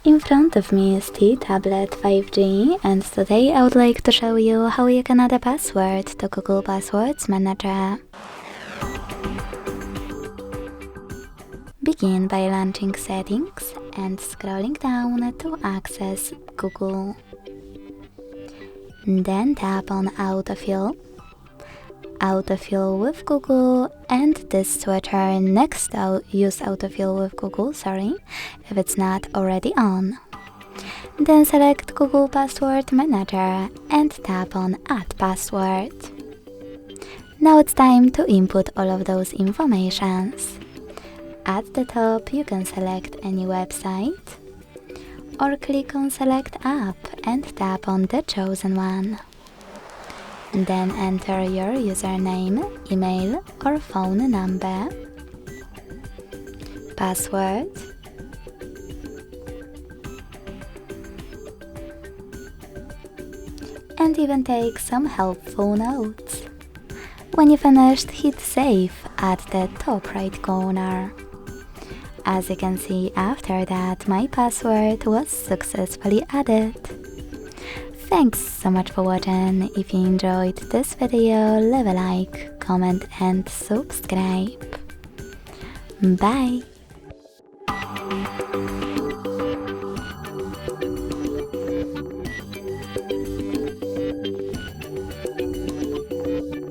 In front of me is the tablet 5G, and today I would like to show you how you can add a password to Google Passwords Manager. Begin by launching Settings and scrolling down to access Google. Then tap on Autofill. Autofill with Google, and this Twitter next to Use Autofill with Google, if it's not already on. Then select Google Password Manager and tap on Add Password. Now it's time to input all of those informations. At the top you can select any website, or click on Select App and tap on the chosen one. Then enter your username, email or phone number, password, and even take some helpful notes. When you finished, hit Save at the top right corner. As you can see, after that my password was successfully added. Thanks so much for watching. If you enjoyed this video, leave a like, comment and subscribe. Bye!